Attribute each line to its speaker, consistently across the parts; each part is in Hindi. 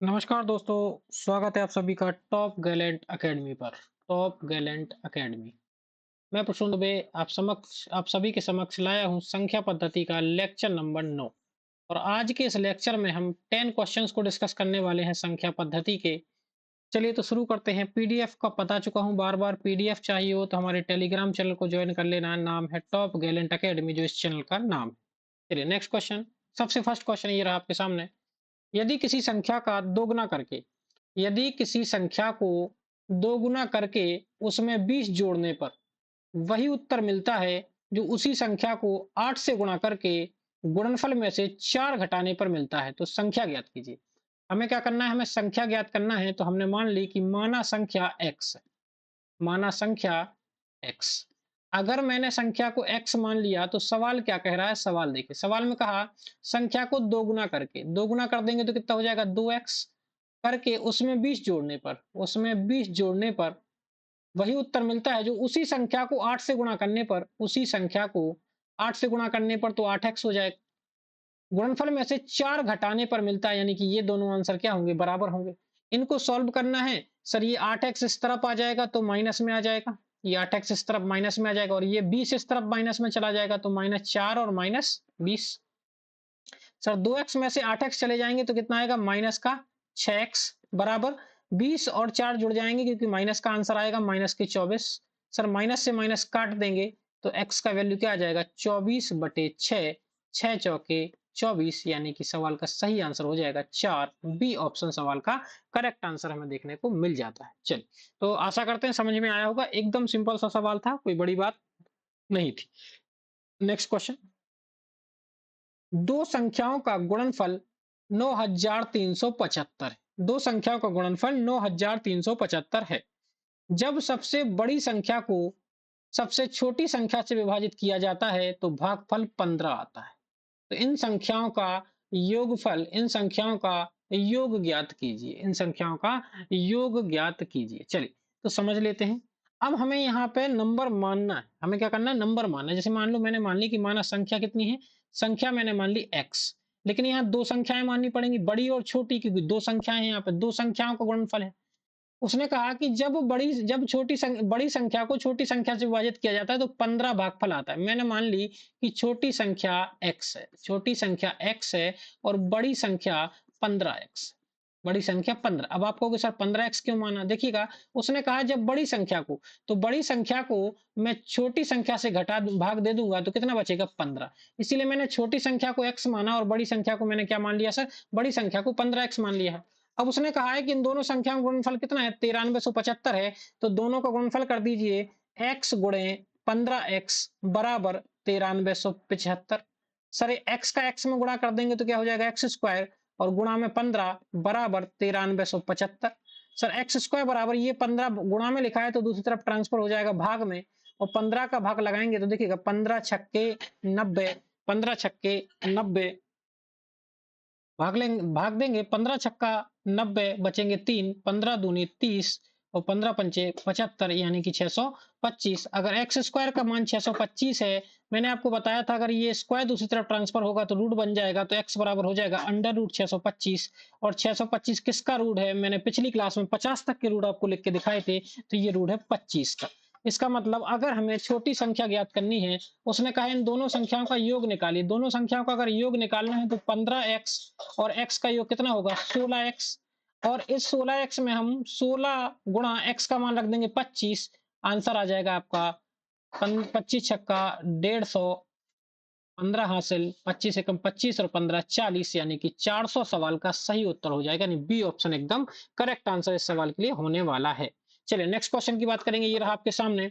Speaker 1: नमस्कार दोस्तों, स्वागत है आप सभी का टॉप गैलेंट एकेडमी पर। Top Gallant academy. मैं प्रसून दुबे आप सभी के समक्ष लाया हूं संख्या पद्धति का लेक्चर नंबर 9। और आज के इस लेक्चर में हम 10 क्वेश्चंस को डिस्कस करने वाले हैं संख्या पद्धति के। चलिए तो शुरू करते हैं। पीडीएफ का बता चुका हूं, बार बार पीडीएफ चाहिए हो तो हमारे टेलीग्राम चैनल को ज्वाइन कर लेना। नाम है टॉप गैलेंट एकेडमी, जो इस चैनल का नाम है। चलिए नेक्स्ट क्वेश्चन। सबसे फर्स्ट क्वेश्चन ये रहा आपके सामने। यदि किसी संख्या का दोगुना करके यदि किसी संख्या को दोगुना करके उसमें 20 जोड़ने पर वही उत्तर मिलता है जो उसी संख्या को 8 से गुणा करके गुणनफल में से 4 घटाने पर मिलता है, तो संख्या ज्ञात कीजिए। हमें क्या करना है? हमें संख्या ज्ञात करना है। तो हमने मान ली कि माना संख्या x है। माना संख्या x। अगर मैंने संख्या को x मान लिया तो सवाल क्या कह रहा है? सवाल देखिए, सवाल में कहा संख्या को दोगुना करके, दोगुना कर देंगे तो कितना हो जाएगा? 2x करके उसमें 20 जोड़ने पर, वही उत्तर मिलता है जो उसी संख्या को 8 से गुणा करने पर, उसी संख्या को 8 से गुणा करने पर तो 8x हो जाएगा। गुणनफल में से 4 घटाने पर मिलता है, यानी कि ये दोनों आंसर क्या होंगे? बराबर होंगे। इनको सॉल्व करना है। सर ये 8x इस तरफ आ जाएगा तो माइनस में आ जाएगा, ये 8x इस तरफ माइनस में आ जाएगा, और ये 20 इस तरफ माइनस में चला जाएगा तो -4 और -20। सर 2x में से 8x चले जाएंगे तो कितना आएगा? माइनस का 6x बराबर 20 और 4 जुड़ जाएंगे क्योंकि माइनस का आंसर आएगा माइनस के 24। सर माइनस से माइनस काट देंगे तो x का वैल्यू क्या आ जाएगा? 24/6। 6 चौके 24, यानी कि सवाल का सही आंसर हो जाएगा 4। बी ऑप्शन सवाल का करेक्ट आंसर हमें देखने को मिल जाता है। चलिए, तो आशा करते हैं समझ में आया होगा। एकदम सिंपल सा सवाल था, कोई बड़ी बात नहीं थी। Next question. दो संख्याओं का गुणनफल 9375 है। दो संख्याओं का गुणनफल 9375 है। जब सबसे बड़ी संख्या को सबसे छोटी संख्या से विभाजित किया जाता है तो भागफल 15 आता है। तो इन संख्याओं का योग ज्ञात कीजिए। इन संख्याओं का योग ज्ञात कीजिए। चलिए तो समझ लेते हैं। अब हमें यहाँ पे नंबर मानना है। हमें क्या करना है? नंबर मानना है। जैसे मान लो मैंने मान ली कि माना संख्या कितनी है? संख्या मैंने मान ली x। लेकिन यहाँ दो संख्याएं माननी पड़ेंगी, बड़ी और छोटी, क्योंकि दो संख्याएं हैं, यहाँ पे दो संख्याओं का गुणनफल है। उसने कहा कि बड़ी संख्या को छोटी संख्या से विभाजित किया जाता है तो 15 भागफल आता है। मैंने मान ली कि छोटी संख्या x है, छोटी संख्या x है और बड़ी संख्या 15x। बड़ी संख्या 15। अब आप कहोगे सर 15x क्यों माना? देखिएगा, उसने कहा जब बड़ी संख्या को, तो बड़ी संख्या को मैं छोटी संख्या से भाग दे दूंगा तो कितना बचेगा? 15। इसीलिए मैंने छोटी संख्या को x माना और बड़ी संख्या को मैंने क्या मान लिया सर? बड़ी संख्या को 15x मान लिया है। अब उसने कहा है कि इन दोनों संख्याओं का गुणनफल कितना है? 9375 है। तो दोनों का गुणनफल कर दीजिए, x गुणे 15x बराबर 9375। सर x का x में गुणा कर देंगे तो क्या हो जाएगा? x स्क्वायर और गुणा में 15 बराबर 9375। सर x स्क्वायर बराबर ये 15 गुणा में लिखा है तो दूसरी तरफ ट्रांसफर हो जाएगा भाग में, और 15 का भाग लगाएंगे तो देखिएगा 15 छक्के 90, 15 छक्के 90 भाग देंगे। 15 छक्का 90, बचेंगे 3, 15 दूनी 30 और 15 पंचे 75, यानी कि 625। अगर एक्स स्क्वायर का मान 625 है, मैंने आपको बताया था अगर ये स्क्वायर दूसरी तरफ ट्रांसफर होगा तो रूट बन जाएगा, तो एक्स बराबर हो जाएगा अंडर रूट 625। और 625 किसका रूट है? मैंने पिछली क्लास में 50 तक के रूट आपको लिख के दिखाए थे, तो ये रूट है 25 का। इसका मतलब अगर हमें छोटी संख्या ज्ञात करनी है, उसने कहा इन दोनों संख्याओं का योग निकालिए। दोनों संख्याओं का अगर योग निकालना है तो 15x और x का योग कितना होगा? 16x। और इस 16x में हम 16 गुणा x का मान रख देंगे 25। आंसर आ जाएगा आपका 25 छक्का 150, 15 हासिल, 25 एकम 25 और 15 40, यानी कि 400 सवाल का सही उत्तर हो जाएगा। यानी बी ऑप्शन एकदम करेक्ट आंसर इस सवाल के लिए होने वाला है। चलिए नेक्स्ट क्वेश्चन की बात करेंगे। ये रहा आपके सामने।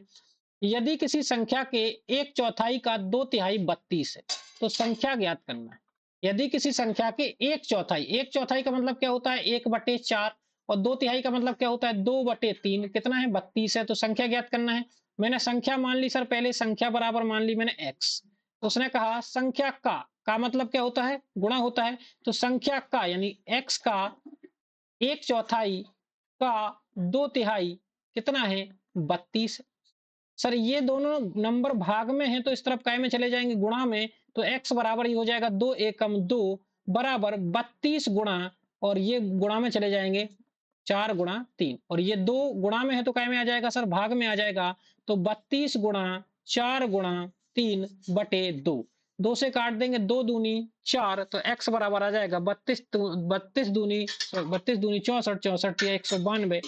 Speaker 1: यदि किसी संख्या के एक चौथाई का 2/3 32 है तो संख्या ज्ञात करना है। यदि किसी संख्या के एक चौथाई का मतलब क्या होता है? 1/4। और 2/3 का मतलब क्या होता है? 2/3। कितना है? 32 है। तो संख्या ज्ञात करना है। मैंने संख्या मान ली सर, पहले संख्या बराबर मान ली मैंने x। तो उसने कहा संख्या का मतलब क्या होता है? गुणा होता है। तो संख्या का यानी x का एक चौथाई का 2/3 कितना है? 32। सर ये दोनों नंबर भाग में है तो इस तरफ काय में चले जाएंगे? गुणा में। तो x बराबर ही हो जाएगा 2 एकम 2 बराबर 32 गुणा और ये गुणा में चले जाएंगे, 4 गुणा 3, और ये 2 गुणा में है तो क्या में आ जाएगा सर, भाग में आ जाएगा। तो 32 गुणा 4 गुणा 3 बटे 2, 2 से काट देंगे, 2 दूनी 4, तो x बराबर आ जाएगा 32 32 दूनी 64, 64 या 192,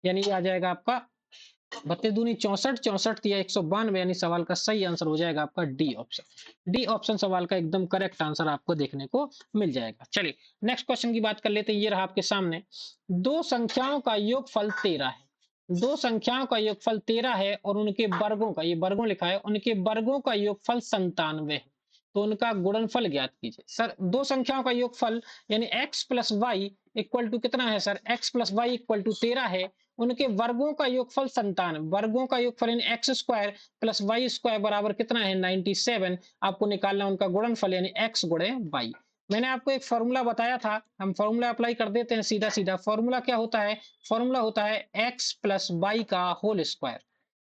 Speaker 1: यानी ये आ जाएगा आपका 32 दूनी 64, 64 या 192, यानी सवाल का सही आंसर हो जाएगा आपका डी ऑप्शन। डी ऑप्शन सवाल का एकदम करेक्ट आंसर आपको देखने को मिल जाएगा। चलिए नेक्स्ट क्वेश्चन की बात कर लेते हैं। ये रहा आपके सामने, दो संख्याओं का योगफल 13 है। दो संख्याओं का योगफल 13 है और उनके वर्गों का, ये वर्गों लिखा है, उनके वर्गों का योगफल 97 है। तो उनका गुणनफल ज्ञात कीजिए। सर दो संख्याओं का योगफल यानी x plus Y equal to कितना है sir, x plus Y equal to 13 है। उनके वर्गों का योगफल 97, वर्गों का योगफल यानी X square plus Y square बराबर कितना है 97। आपको निकालना उनका गुणनफल यानी x गुणे वाई। मैंने आपको एक फॉर्मूला बताया था, हम फॉर्मूला अप्लाई कर देते हैं सीधा सीधा। फॉर्मूला क्या होता है, फॉर्मूला होता है x प्लस वाई का whole square.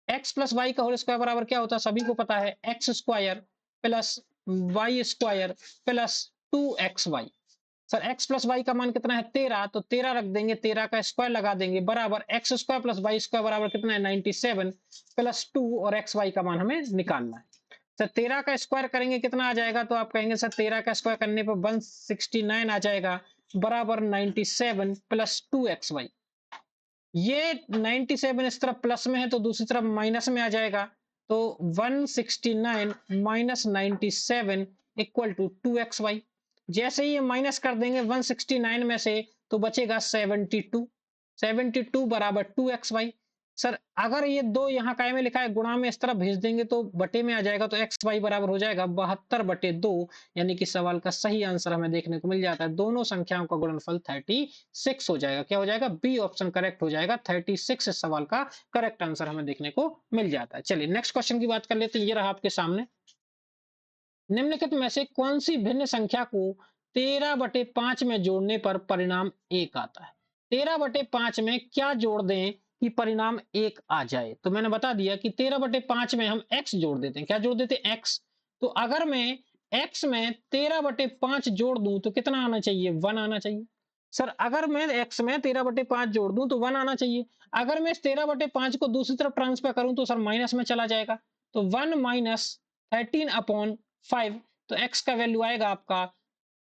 Speaker 1: x plus Y का होल स्क्वायर बराबर क्या होता है, सभी को पता है, X square plus Y square plus 2xy। Sir x plus Y का मान कितना है 13, तो 13 रख देंगे, 13 का स्क्वायर लगा देंगे, बराबर X square plus Y square बराबर कितना है 97 प्लस 2, और एक्स वाई का मान हमें निकालना है। सर 13 का स्क्वायर करेंगे कितना आ जाएगा, तो आप कहेंगे सर 13 का स्क्वायर करने पर 169 आ जाएगा, बराबर 97 प्लस 2xy। ये 97 इस तरफ प्लस में है तो दूसरी तरफ माइनस में आ जाएगा, तो 169 माइनस 97 इक्वल टू 2xy। जैसे ही ये माइनस कर देंगे 169 में से, तो बचेगा 72, 72 बराबर 2xy। सर अगर ये दो यहाँ काय में लिखा है गुणा में इस तरफ भेज देंगे तो बटे में आ जाएगा, तो एक्स वाई बराबर हो जाएगा 72 बटे 2, यानी कि सवाल का सही आंसर हमें देखने को मिल जाता है। दोनों संख्याओं का गुणनफल 36 हो जाएगा। क्या हो जाएगा, बी ऑप्शन करेक्ट हो जाएगा। 36 इस सवाल का करेक्ट आंसर हमें देखने को मिल जाता है। चलिए नेक्स्ट क्वेश्चन की बात कर लेते हैं। ये रहा आपके सामने, निम्नलिखित में से कौन सी भिन्न संख्या को 13/5 में जोड़ने पर परिणाम 1 आता है। 13/5 में क्या जोड़ दें कि परिणाम 1 आ जाए, तो मैंने बता दिया कि 13/5 में हम x जोड़ देते हैं। क्या जोड़ देते हैं, x। तो अगर मैं x में 13/5 जोड़ दूं तो कितना आना चाहिए, 1 आना चाहिए। सर अगर मैं x में 13/5 जोड़ दूं तो 1 आना चाहिए। अगर मैं इस 13/5 को दूसरी तरफ ट्रांसफर करूं तो सर माइनस में चला जाएगा, तो 1 माइनस 13/5, तो x का वैल्यू आएगा आपका,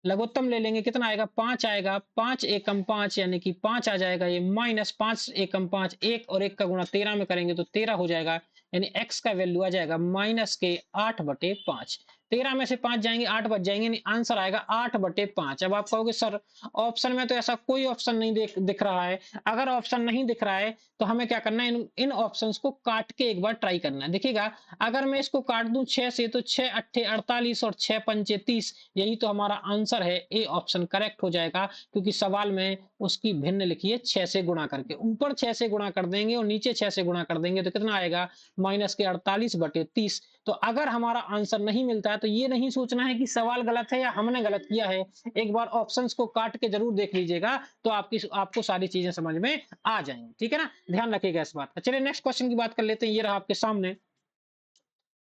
Speaker 1: लघुत्तम ले लेंगे कितना आएगा, 5 आएगा, 5 एकम 5 यानी कि 5 आ जाएगा। ये माइनस 5 एकम 5, 1 और 1 का गुणा 13 में करेंगे तो 13 हो जाएगा, यानी x का वैल्यू आ जाएगा माइनस के 8/5। 13 में से 5 जाएंगे 8 बच जाएंगे, यानी आंसर आएगा 8/5। अब आप कहोगे सर ऑप्शन में तो ऐसा कोई ऑप्शन नहीं दिख रहा है। अगर ऑप्शन नहीं दिख रहा है तो हमें क्या करना है, इन ऑप्शंस को काट के एक बार ट्राई करना है। देखिएगा अगर मैं इसको काट दूं 6 से, तो 6 अट्ठे 48 और 6 पंचे 30, यही तो हमारा आंसर है। ए ऑप्शन करेक्ट हो जाएगा, क्योंकि सवाल में उसकी भिन्न लिखी है 6 से गुणा करके। ऊपर 6 से गुणा कर देंगे और नीचे 6 से गुणा कर देंगे तो कितना आएगा, माइनस के 48/30। तो अगर हमारा आंसर नहीं मिलता है तो ये नहीं सोचना है कि सवाल गलत है या हमने गलत किया है। एक बार ऑप्शंस को काट के जरूर देख लीजिएगा, तो आपको सारी चीजें समझ में आ जाएंगी। ठीक है ना, ध्यान रखिएगा इस बात का। चलिए नेक्स्ट क्वेश्चन की बात कर लेते हैं। ये रहा आपके सामने,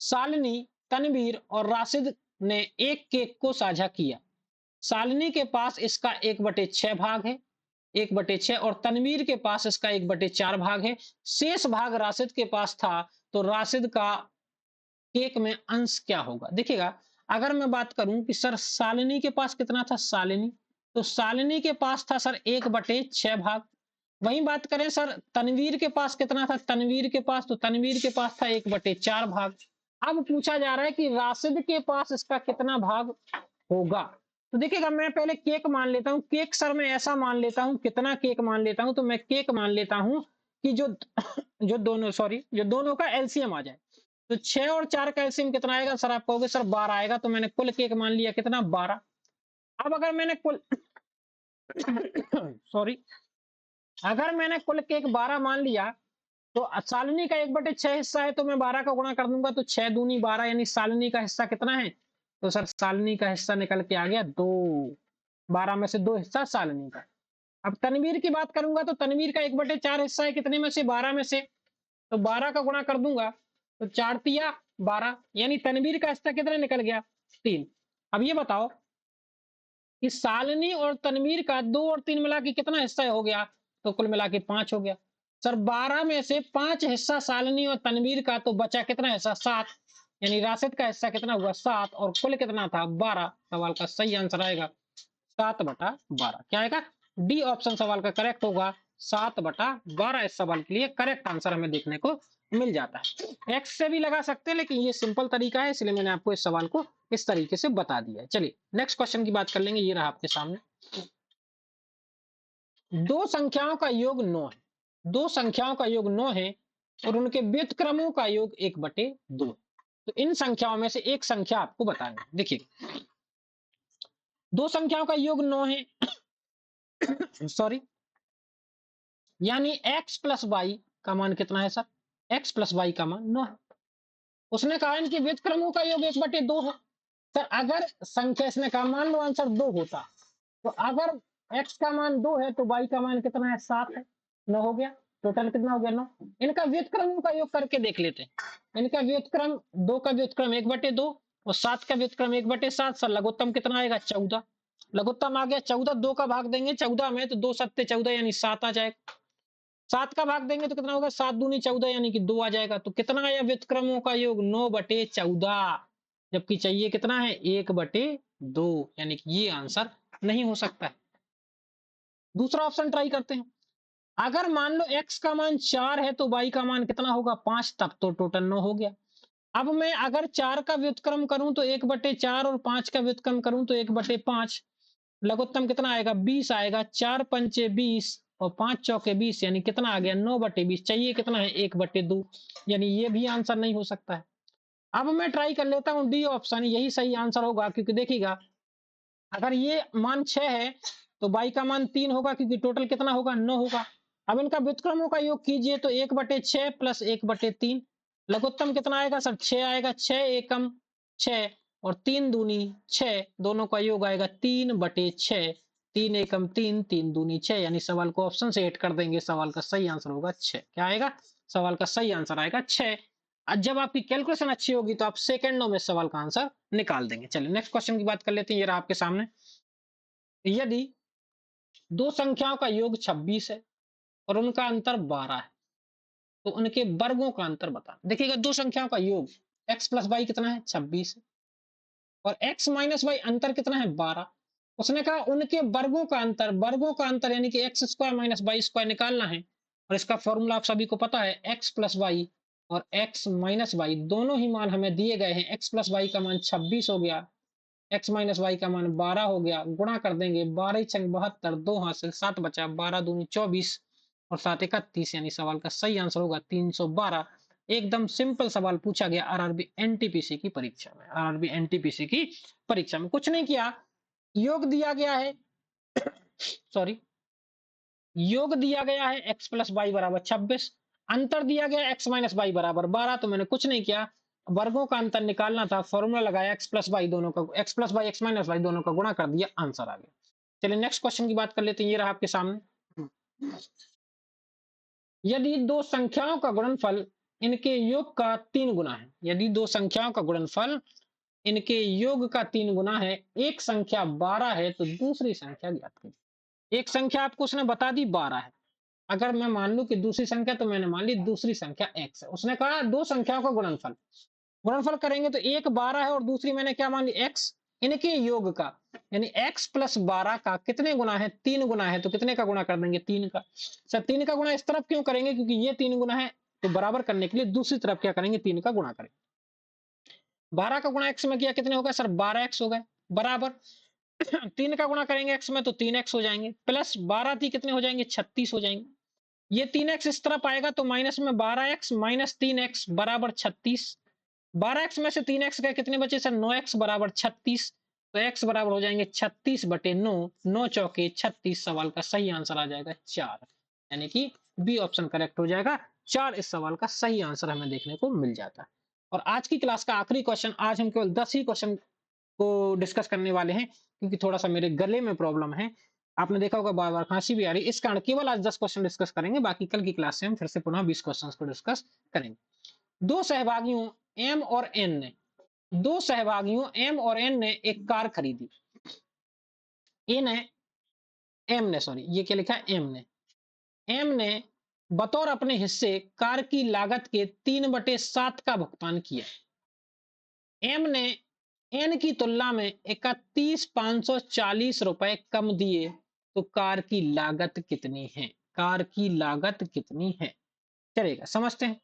Speaker 1: शालिनी, तनवीर और राशिद ने एक केक को साझा किया। शालिनी के पास इसका 1/6 भाग है, 1/6, और तनवीर के पास इसका 1/4 भाग है। शेष भाग राशिद के पास था, तो राशिद का केक में अंश क्या होगा। देखिएगा अगर मैं बात करूं कि सर शालिनी के पास कितना था, शालिनी, तो शालिनी के पास था सर 1/6 भाग। वहीं बात करें सर तनवीर के पास कितना था, तनवीर के पास, तो तनवीर के पास था 1/4 भाग। अब पूछा जा रहा है कि राशिद के पास इसका कितना भाग होगा। तो देखिएगा मैं पहले केक मान लेता हूं। केक सर मैं ऐसा मान लेता हूं, कितना केक मान लेता हूं, तो मैं केक मान लेता हूं कि जो जो दोनों का एलसीएम आ जाए। तो 6 और 4 का एलसीएम कितना आएगा सर, आप कहोगे सर 12 आएगा, तो मैंने कुल केक मान लिया कितना, 12। अब अगर मैंने कुल सॉरी अगर मैंने कुल केक 12 मान लिया, तो शालिनी का 1/6 हिस्सा है, तो मैं 12 का गुणा कर दूंगा, तो 6 दूनी 12, यानी शालिनी का हिस्सा कितना है, तो सर शालिनी का हिस्सा निकल के आ गया 2। 12 में से 2 हिस्सा शालिनी का। अब तनवीर की बात करूंगा तो तनवीर का 1/4 हिस्सा है, कितने में से, 12 में से, तो 12 का गुणा कर दूंगा, तो 4 तिया 12, यानी तनवीर का हिस्सा कितना निकल गया, 3। अब ये बताओ कि शालिनी और तनवीर का 2 और 3 मिला के कितना हिस्सा हो गया, तो कुल मिला के 5 हो गया। सर 12 में से 5 हिस्सा शालिनी और तनवीर का, तो बचा कितना हिस्सा, 7, यानी राशिद का हिस्सा कितना हुआ, 7, और कुल कितना था, 12। सवाल का सही आंसर आएगा 7/12। क्या आएगा, डी ऑप्शन सवाल का करेक्ट होगा, 7/12 इस सवाल के लिए करेक्ट आंसर हमें देखने को मिल जाता है। एक्स से भी लगा सकते हैं, लेकिन ये सिंपल तरीका है, इसलिए मैंने आपको इस सवाल को इस तरीके से बता दिया है। चलिए नेक्स्ट क्वेश्चन की बात कर लेंगे, ये रहा आपके सामने। दो संख्याओं का योग 9 है, दो संख्याओं का योग 9 है और उनके व्युत्क्रमों का योग 1/2। तो इन संख्याओं में से एक संख्या आपको बताना है। देखिए दो संख्याओं का योग 9 है सॉरी, यानी x प्लस वाई का मान कितना है सर, x प्लस वाई का मान 9 है। उसने कहा इनके व्युत्क्रमों का योग 1/2 है। सर अगर संख्या, इसने कहा मान लो आंसर 2 होता, तो अगर x का मान 2 है तो y का मान कितना है, 7 है। 9 हो गया, टोटल कितना हो गया, 9। इनका व्युत्क्रमों का योग करके देख लेते हैं। इनका व्युत्क्रम, 2 का व्युत्क्रम 1/2 और 7 का व्युत्क्रम 1/7। सर लघुत्तम कितना आएगा, 14। लघुत्तम आ गया 14, 2 का भाग देंगे 14 में तो 2 सत्ते 14 यानी 7 आ जाएगा। 7 का भाग देंगे तो कितना होगा, 7 दूनी 14 यानी कि 2 आ जाएगा। तो कितना आया व्युत्क्रमों का योग, 9/14, जबकि चाहिए कितना है, 1/2, यानी कि ये आंसर नहीं हो सकता है। दूसरा ऑप्शन ट्राई करते हैं। अगर मान लो x का मान 4 है तो y का मान कितना होगा, 5, तब तो टोटल 9 हो गया। अब मैं अगर 4 का व्युत्क्रम करूं तो 1/4 और 5 का व्युत्क्रम करूं तो 1/5। लघुत्तम कितना आएगा, 20 आएगा। 4 पंचे 20 और 5 चौके 20, यानी कितना आ गया, 9/20। चाहिए कितना है, 1/2, यानी ये भी आंसर नहीं हो सकता है। अब मैं ट्राई कर लेता हूं डी ऑप्शन, यही सही आंसर होगा, क्योंकि देखिएगा अगर ये मान 6 है तो y का मान 3 होगा, क्योंकि टोटल कितना होगा, 9 होगा। अब इनका व्युत्क्रमों का योग कीजिए तो 1/6 प्लस 1/3। लघुत्तम कितना आएगा सर, 6 आएगा। 6 एकम 6 और 3 दूनी 6, दोनों का योग आएगा 3/6। 3 एकम 3, 3 दूनी 6, यानी सवाल को ऑप्शन से हिट कर देंगे, सवाल का सही आंसर होगा 6। क्या आएगा, सवाल का सही आंसर आएगा 6। जब आपकी कैलकुलेशन अच्छी होगी तो आप सेकंडों में सवाल का आंसर निकाल देंगे। चलिए नेक्स्ट क्वेश्चन की बात कर लेते हैं, ये रहा आपके सामने। यदि दो संख्याओं का योग 26 है और उनका अंतर 12 है, तो उनके वर्गों का अंतर बताना। देखिएगा दो संख्याओं का योग x प्लस वाई कितना है, 26 है, और x माइनस वाई अंतर कितना है, 12। उसने कहा उनके वर्गों का अंतर, वर्गों का अंतर यानी कि X square minus Y square निकालना है। और इसका फॉर्मूला आप सभी को पता है, x प्लस वाई और x माइनस वाई दोनों ही मान हमें दिए गए हैं। x प्लस वाई का मान 26 हो गया, x माइनस वाई का मान 12 हो गया। गुणा कर देंगे, 12 छंग 72, 2 हाथ से 7 बचा, 12 दूनी 24 और 7 31, यानी सवाल का सही आंसर होगा 312। एकदम सिंपल सवाल पूछा गया आरआरबी एनटीपीसी की परीक्षा में। आरआरबी एनटीपीसी की परीक्षा में कुछ नहीं किया, योग दिया गया है सॉरी, योग दिया गया है x प्लस वाई बराबर 26, अंतर दिया गया x माइनस वाई बराबर 12। तो मैंने कुछ नहीं किया, वर्गों का अंतर निकालना था, फॉर्मूला लगाया, x प्लस वाई दोनों का, x plus Y x minus Y दोनों का गुणा कर दिया, आंसर आ गया। चलिए नेक्स्ट क्वेश्चन की बात कर लेते हैं, ये रहा आपके सामने। यदि दो संख्याओं का गुणनफल इनके योग का 3 गुना है, यदि दो संख्याओं का गुणनफल इनके योग का 3 गुना है, एक संख्या 12 है, तो दूसरी संख्या ज्ञात कीजिए। एक संख्या आपको उसने बता दी 12 है, अगर मैं मान लूं कि दूसरी संख्या, तो मैंने मान ली दूसरी संख्या x है। उसने कहा दो संख्याओं का गुणनफल, गुणनफल करेंगे तो एक 12 है और दूसरी मैंने क्या मान ली, x। इनके योग का यानी x प्लस 12 का कितने गुना है, 3 गुना है, तो कितने का गुणा कर देंगे, 3 का। सर 3 का गुणा इस तरफ क्यों करेंगे, क्योंकि ये 3 गुना है, तो बराबर करने के लिए दूसरी तरफ क्या करेंगे, 3 का गुणा करेंगे। 12 का गुणा x में किया, कितने हो गए सर, 12x हो गए, बराबर 3 का गुणा करेंगे x में तो 3x हो जाएंगे, प्लस 12 थी कितने हो जाएंगे, 36 हो जाएंगे। ये 3x इस तरफ आएगा तो माइनस में 12x माइनस 3x बराबर 36। 12x में से 3x गए, कितने बचे सर, 9x बराबर 36। तो x बराबर हो जाएंगे 36/9, 9 चौके 36। सवाल का सही आंसर आ जाएगा 4, यानी कि बी ऑप्शन करेक्ट हो जाएगा 4। इस सवाल का सही आंसर हमें देखने को मिल जाता है। और आज की क्लास का आखिरी क्वेश्चन, आज हम केवल 10 ही क्वेश्चन को डिस्कस करने वाले हैं, क्योंकि थोड़ा सा मेरे गले में प्रॉब्लम है। आपने देखा होगा बार बार खांसी भी आ रही है, इस कारण केवल आज 10 क्वेश्चन डिस्कस करेंगे, बाकी कल की क्लास से हम फिर से पुनः 20 क्वेश्चन को डिस्कस करेंगे। दो सहभागियों एम और एन ने, दो सहभागियों एम और एन ने एक कार खरीदी। ए ने एम ने सॉरी ये क्या लिखा है एम ने बतौर अपने हिस्से कार की लागत के 3/7 का भुगतान किया। एम ने एन की तुलना में 31,540 रुपए कम दिए तो कार की लागत कितनी है? कार की लागत कितनी है? चलेगा, समझते हैं।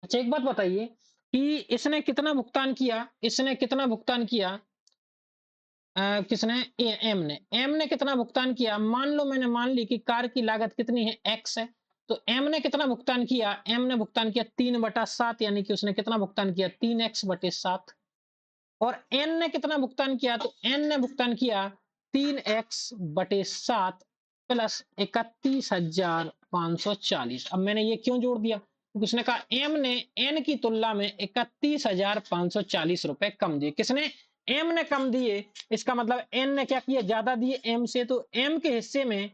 Speaker 1: अच्छा एक बात बताइए कि इसने कितना भुगतान किया? इसने कितना भुगतान किया? किसने? एम ने कितना भुगतान किया? मान लो मैंने मान ली कि कार की लागत कितनी है? एक्स है। तो एम ने कितना भुगतान किया? एम ने भुगतान किया 3/7 यानी कि उसने कितना भुगतान किया? 3x/7। और एन ने कितना भुगतान किया? तो एन ने भुगतान किया 3x/7 प्लस 31,540। अब मैंने ये क्यों जोड़ दिया? क्योंकि उसने कहा एम ने एन की तुलना में 31,540 रुपए कम दिए। किसने? एम ने कम दिए। इसका मतलब एन ने क्या किया? ज्यादा दिए एम से। तो एम के हिस्से में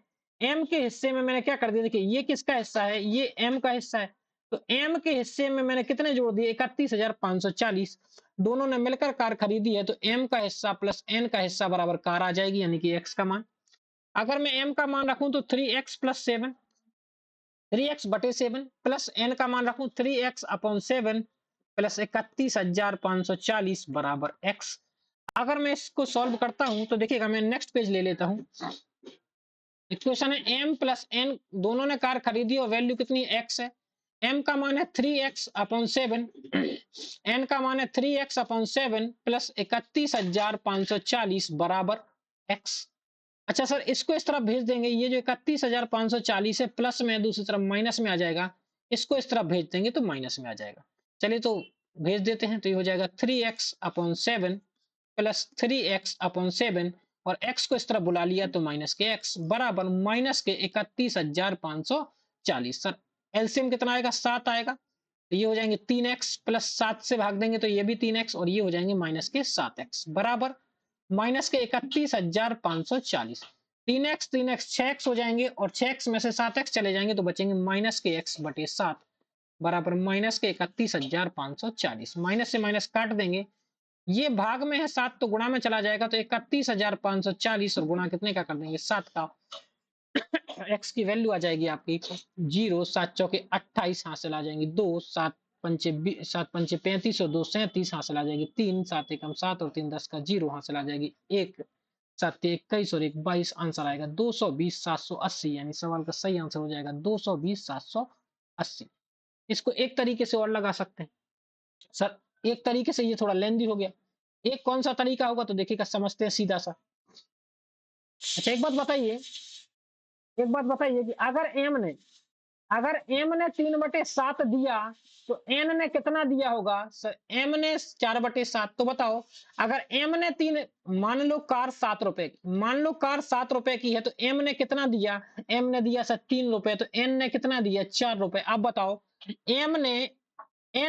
Speaker 1: मैंने क्या कर दिया? देखिए ये किसका हिस्सा है? ये एम का हिस्सा है। तो एम के हिस्से में मैंने कितने जोड़ दिए? 31,540। दोनों ने मिलकर कार खरीदी है तो एम का हिस्सा प्लस एन का हिस्सा बराबर कार आ जाएगी यानी कि एक्स का मान। अगर मैं एम का मान रखूं तो 3x+7 3x/7 प्लस एन का मान रखूं 3x/7 प्लस 31,540 बराबर एक्स। अगर मैं इसको सॉल्व करता हूं तो देखिएगा, मैं नेक्स्ट पेज ले लेता हूं। इक्वेशन है एम प्लस एन, दोनों ने कार खरीदी और वैल्यू कितनी? एक्स है। एम का मान है 3x/7, एन का मान है 3x/7 प्लस 31,540 बराबर एक्स। अच्छा सर इसको इस तरफ भेज देंगे, ये जो 31,540 है प्लस में दूसरी तरफ माइनस में आ जाएगा, इसको इस तरफ भेज देंगे तो माइनस में आ जाएगा। चलिए तो भेज देते हैं, तो ये हो जाएगा 3x/7 प्लस 3x/7 और x को इस तरफ बुला लिया तो माइनस के x बराबर माइनस के 31,540। सर एलसीएम कितना आएगा? 7 आएगा। तो ये हो जाएंगे 3x प्लस 7 से भाग देंगे तो ये भी 3x और ये हो जाएंगे माइनस के 7x बराबर माइनस के 31,540। 3x 3x 6x हो जाएंगे और 6x में से 7x चले जाएंगे तो बचेंगे माइनस के x/7 बराबर माइनस के 31,540। माइनस से माइनस काट देंगे, ये भाग में है 7 तो गुणा में चला जाएगा तो 31,540 और गुणा कितने का कर देंगे? 7 का। x की वैल्यू आ जाएगी आपकी 0, 7 चौके 28 हासिल आ जाएंगी 2, 7 पंचे 35 और 2 37 हासिल आ जाएगी 3, 7 एकम 7 और 3 10 का 0 हासिल आ जाएगी 1, 7 21 और 1 22 आंसर आएगा 220,780। यानी सवाल का सही आंसर हो जाएगा 220,780। इसको एक तरीके से और लगा सकते हैं सर, एक तरीके से ये थोड़ा लेंदी हो गया, एक कौन सा तरीका होगा तो देखिएगा, समझते हैं सीधा सा। अच्छा एक बात बताइए कि अगर एम ने 3/7 दिया तो एन ने कितना दिया होगा? सर एम ने 4/7। तो बताओ अगर एम ने मान लो कार 7 रुपए की, मान लो कार 7 रुपए की है तो एम ने कितना दिया? एम ने दिया सर 3 रुपए, तो एन ने कितना दिया? 4 रुपए। अब बताओ एन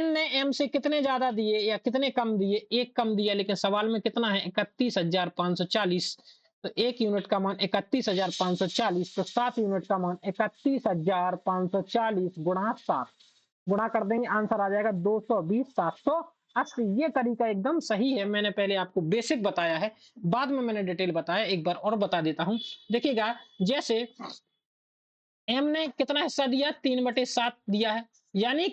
Speaker 1: ने एम से कितने ज्यादा दिए या कितने कम दिए? एक कम दिया, लेकिन सवाल में कितना है? 31,540। तो एक यूनिट का मान 31,540, तो 7 यूनिट का मान 31,540 गुणा 7 गुणा कर देंगे, आंसर आ जाएगा 220,780। ये तरीका एकदम सही है। मैंने पहले आपको बेसिक बताया है, बाद में मैंने डिटेल बताया, एक बार और बता देता हूं। देखिएगा जैसे एम ने कितना हिस्सा दिया? 3/7 दिया है, यानी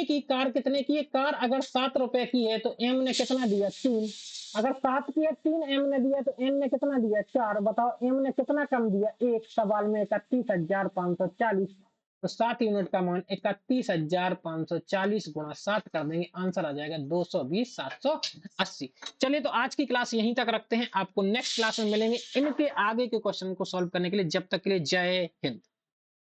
Speaker 1: कि कार कितने की है? कार अगर 7 रुपए की है तो एम ने कितना दिया? 3। अगर 7 की है 3 एम ने दिया तो एन ने कितना दिया? 4। बताओ एम ने कितना कम दिया? 1। सवाल में 31,540, तो 7 यूनिट का मान 31,540 गुणा 7 कर देंगे, आंसर आ जाएगा 220,780। चलिए तो आज की क्लास यहीं तक रखते हैं, आपको नेक्स्ट क्लास में मिलेंगे इनके आगे के क्वेश्चन को सॉल्व करने के लिए। जब तक के लिए जय हिंद।